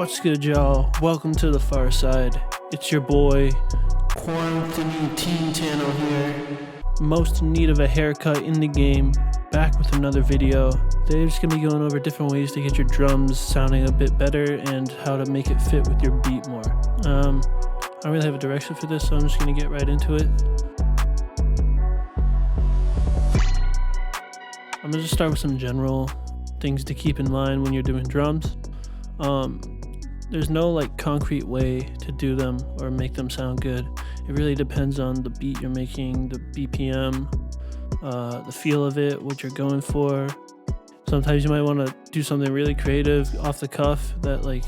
What's good, y'all? Welcome to the far side. It's your boy, Quarantine Teen Channel here. Most in need of a haircut in the game. Back with another video. Today I'm just going to be going over different ways to get your drums sounding a bit better and how to make it fit with your beat more. I don't really have a direction for this, so I'm just going to get right into it. I'm going to just start with some general things to keep in mind when you're doing drums. There's no like concrete way to do them or make them sound good. It really depends on the beat you're making, the BPM, the feel of it, what you're going for. Sometimes you might want to do something really creative off the cuff that like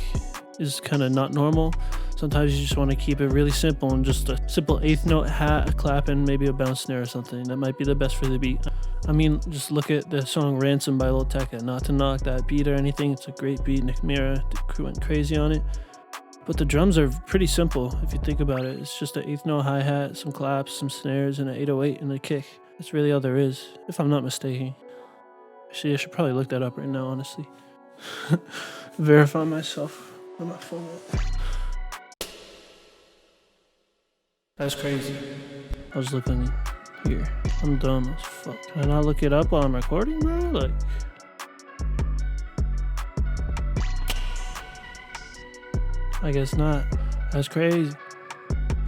is kind of not normal. Sometimes you just want to keep it really simple and just a simple eighth note hat, a clap, and maybe a bounce snare or something. That might be the best for the beat. I mean, just look at the song Ransom by Lil Tecca. Not to knock that beat or anything. It's a great beat. Nick Mira went crazy on it. But the drums are pretty simple if you think about it. It's just an eighth note hi-hat, some claps, some snares, and an 808 and a kick. That's really all there is, if I'm not mistaken. Actually, I should probably look that up right now, honestly. Verify myself on my phone. That's crazy. I was looking here. I'm dumb as fuck. Can I not look it up while I'm recording, bro? Like, I guess not. That's crazy.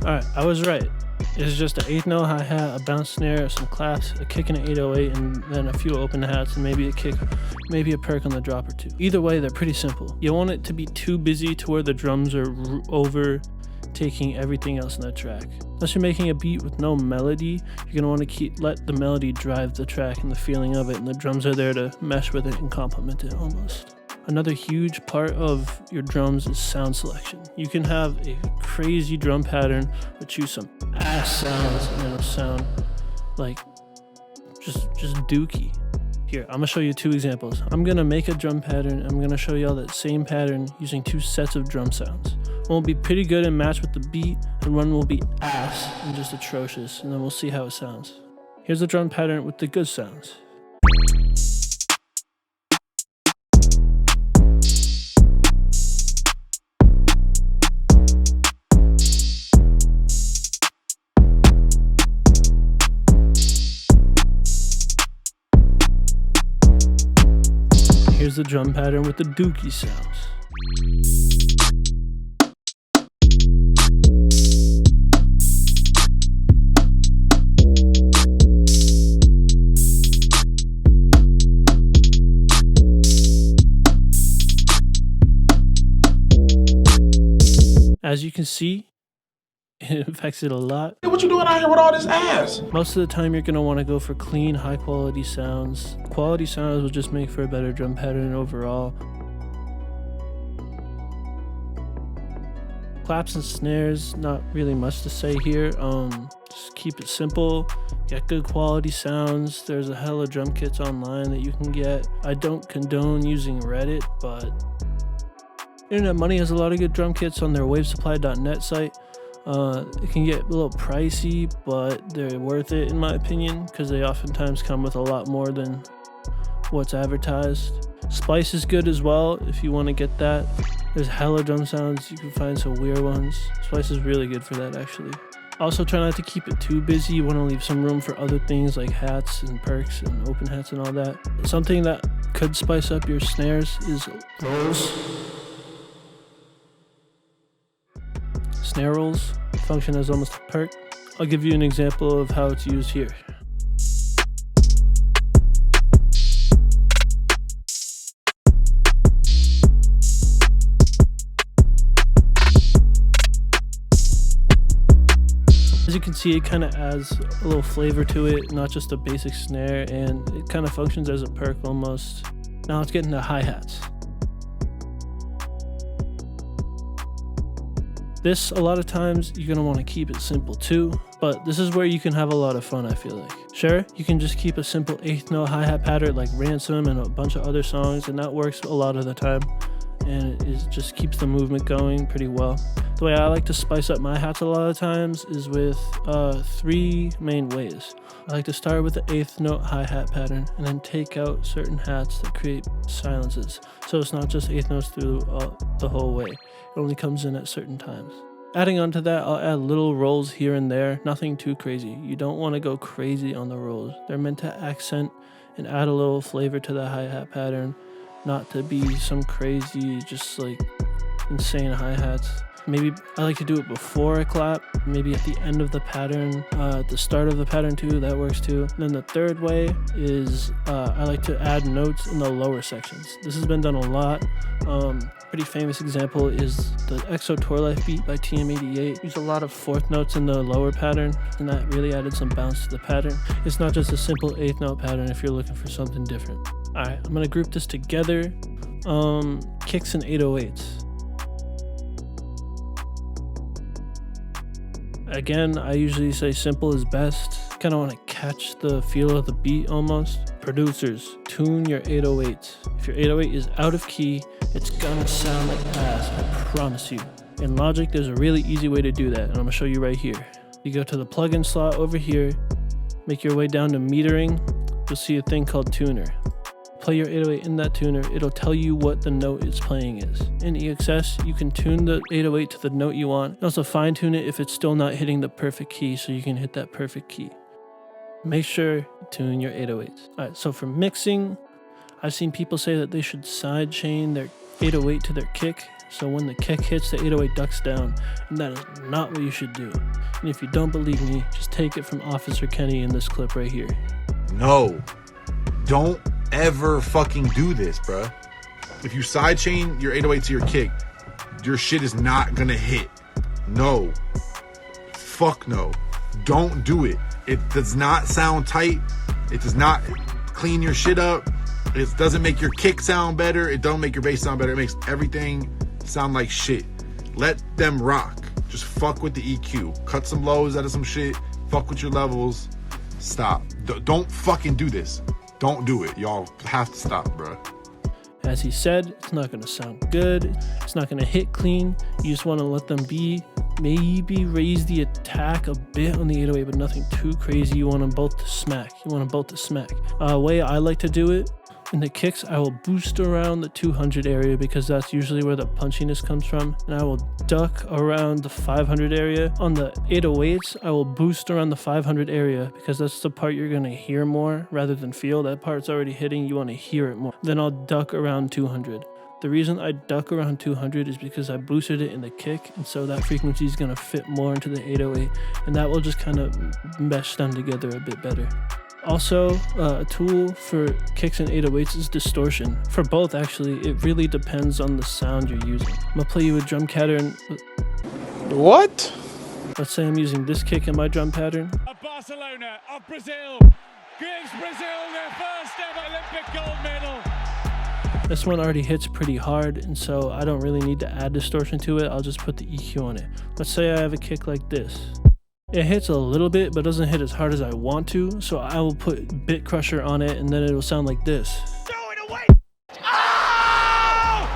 Alright, I was right. It's just an eighth note hi-hat, a bounce snare, some claps, a kick and an 808, and then a few open hats, and maybe a kick, maybe a perk on the drop or two. Either way, they're pretty simple. You want it to be too busy to where the drums are overtaking everything else in that track. Unless you're making a beat with no melody, you're going to want to let the melody drive the track and the feeling of it, and the drums are there to mesh with it and complement it almost. Another huge part of your drums is sound selection. You can have a crazy drum pattern, but choose some ass sounds and it'll sound like just dookie. Here, I'm gonna show you two examples. I'm gonna make a drum pattern. I'm gonna show y'all that same pattern using two sets of drum sounds. One will be pretty good and match with the beat, and one will be ass and just atrocious, and then we'll see how it sounds. Here's the drum pattern with the good sounds. Here's the drum pattern with the dookie sounds. As you can see, it affects it a lot. Hey, what you doing out here with all this ass? Most of the time you're going to want to go for clean, high quality sounds. Quality sounds will just make for a better drum pattern overall. Claps and snares, not really much to say here. Just keep it simple, get good quality sounds. There's a hella drum kits online that you can get. I don't condone using Reddit, but Internet Money has a lot of good drum kits on their wavesupply.net site. It can get a little pricey, but they're worth it in my opinion, because they oftentimes come with a lot more than what's advertised. Splice is good as well if you want to get that. There's hella drum sounds, you can find some weird ones. Splice is really good for that actually. Also try not to keep it too busy. You want to leave some room for other things like hats and perks and open hats and all that. Something that could spice up your snares is rolls. Snare rolls function as almost a perk. I'll give you an example of how it's used here. As you can see, it kind of adds a little flavor to it, not just a basic snare, and it kind of functions as a perk almost. Now let's get into hi-hats. This, a lot of times, you're going to want to keep it simple too, but this is where you can have a lot of fun, I feel like. Sure, you can just keep a simple eighth note hi-hat pattern like Ransom and a bunch of other songs, and that works a lot of the time. and it just keeps the movement going pretty well. The way I like to spice up my hats a lot of times is with 3 main ways. I like to start with the 8th note hi-hat pattern and then take out certain hats that create silences. So it's not just 8th notes through the whole way. It only comes in at certain times. Adding on to that, I'll add little rolls here and there, nothing too crazy. You don't want to go crazy on the rolls. They're meant to accent and add a little flavor to the hi-hat pattern, not to be some crazy, just like insane hi-hats. Maybe I like to do it before I clap, maybe at the end of the pattern, at the start of the pattern too, that works too. And then the third way is I like to add notes in the lower sections. This has been done a lot. Pretty famous example is the EXO Tour Life beat by TM88. Used a lot of 4th notes in the lower pattern, and that really added some bounce to the pattern. It's not just a simple 8th note pattern if you're looking for something different. Alright, I'm gonna group this together. Kicks and 808s. Again, I usually say simple is best. Kind of want to catch the feel of the beat almost. Producers, tune your 808s. If your 808 is out of key, it's gonna sound like ass, I promise you. In Logic, there's a really easy way to do that, and I'm gonna show you right here. You go to the plugin slot over here, make your way down to metering, you'll see a thing called tuner. Play your 808 in that tuner, it'll tell you what the note it's playing is. In EXS, you can tune the 808 to the note you want, and also fine tune it if it's still not hitting the perfect key, so you can hit that perfect key. Make sure you tune your 808s. Alright, so for mixing, I've seen people say that they should side chain their 808 to their kick, so when the kick hits, the 808 ducks down, and that is not what you should do. And if you don't believe me, just take it from Officer Kenny in this clip right here. No, don't ever fucking do this, bruh. If you sidechain your 808 to your kick, your shit is not gonna hit. No. Fuck no. Don't do it. It does not sound tight. It does not clean your shit up. It doesn't make your kick sound better. It don't make your bass sound better. It makes everything sound like shit. Let them rock. Just fuck with the EQ. Cut some lows out of some shit. Fuck with your levels. Stop. Don't fucking do this. Don't do it. Y'all have to stop, bro. As he said, it's not going to sound good. It's not going to hit clean. You just want to let them be. Maybe raise the attack a bit on the 808, but nothing too crazy. You want them both to smack. Way I like to do it, in the kicks, I will boost around the 200 area because that's usually where the punchiness comes from. And I will duck around the 500 area. On the 808s, I will boost around the 500 area because that's the part you're going to hear more rather than feel. That part's already hitting, you want to hear it more. Then I'll duck around 200. The reason I duck around 200 is because I boosted it in the kick, and so that frequency is going to fit more into the 808, and that will just kind of mesh them together a bit better. Also, a tool for kicks and 808s is distortion. For both, actually, it really depends on the sound you're using. I'm gonna play you a drum pattern. What? Let's say I'm using this kick in my drum pattern. Of Barcelona, of Brazil, gives Brazil their first ever Olympic gold medal. This one already hits pretty hard, and so I don't really need to add distortion to it. I'll just put the EQ on it. Let's say I have a kick like this. It hits a little bit, but doesn't hit as hard as I want to, so I will put bit crusher on it, and then it'll sound like this. Throw it away! Oh!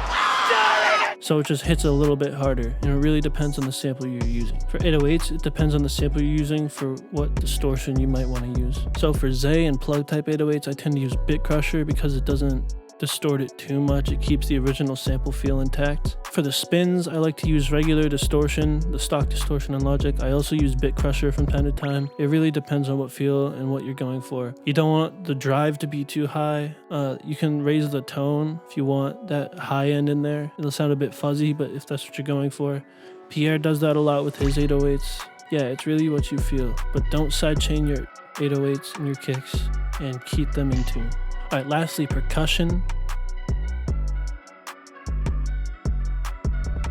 So it just hits a little bit harder, and it really depends on the sample you're using. For 808s, it depends on the sample you're using for what distortion you might want to use. So for Zay and plug type 808s, I tend to use bit crusher because it doesn't distort it too much. It keeps the original sample feel intact. For the spins, I like to use regular distortion, the stock distortion in Logic. I also use bit crusher from time to time. It really depends on what feel and what you're going for. You don't want the drive to be too high. You can raise the tone if you want that high end in there. It'll sound a bit fuzzy, but if that's what you're going for. Pierre does that a lot with his 808s. Yeah, it's really what you feel, but don't sidechain your 808s and your kicks and keep them in tune. Alright, lastly, percussion.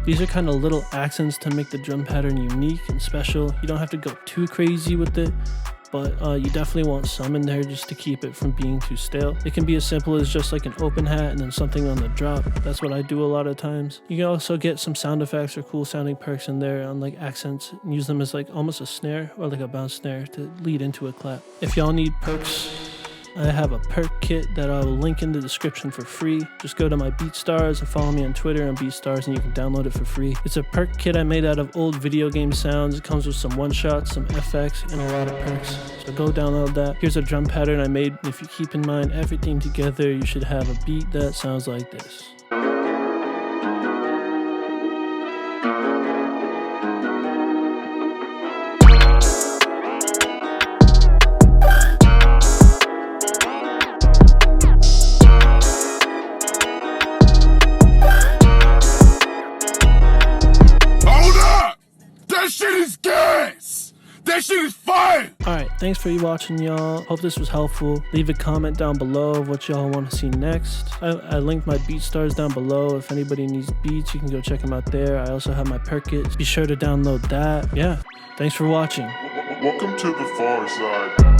These are kind of little accents to make the drum pattern unique and special. You don't have to go too crazy with it, but you definitely want some in there just to keep it from being too stale. It can be as simple as just like an open hat and then something on the drop. That's what I do a lot of times. You can also get some sound effects or cool sounding perks in there on like accents and use them as like almost a snare or like a bounce snare to lead into a clap. If y'all need perks I have a perk kit that I will link in the description for free. Just go to my BeatStars and follow me on Twitter on BeatStars and you can download it for free. It's a perk kit I made out of old video game sounds. It comes with some one-shots, some FX, and a lot of perks. So go download that. Here's a drum pattern I made. If you keep in mind everything together, you should have a beat that sounds like this. That shit is gas! That shit is fire! Alright, thanks for watching, y'all. Hope this was helpful. Leave a comment down below of what y'all want to see next. I linked my BeatStars down below. If anybody needs beats, you can go check them out there. I also have my perk kit. Be sure to download that. Yeah, thanks for watching. Welcome to the far side.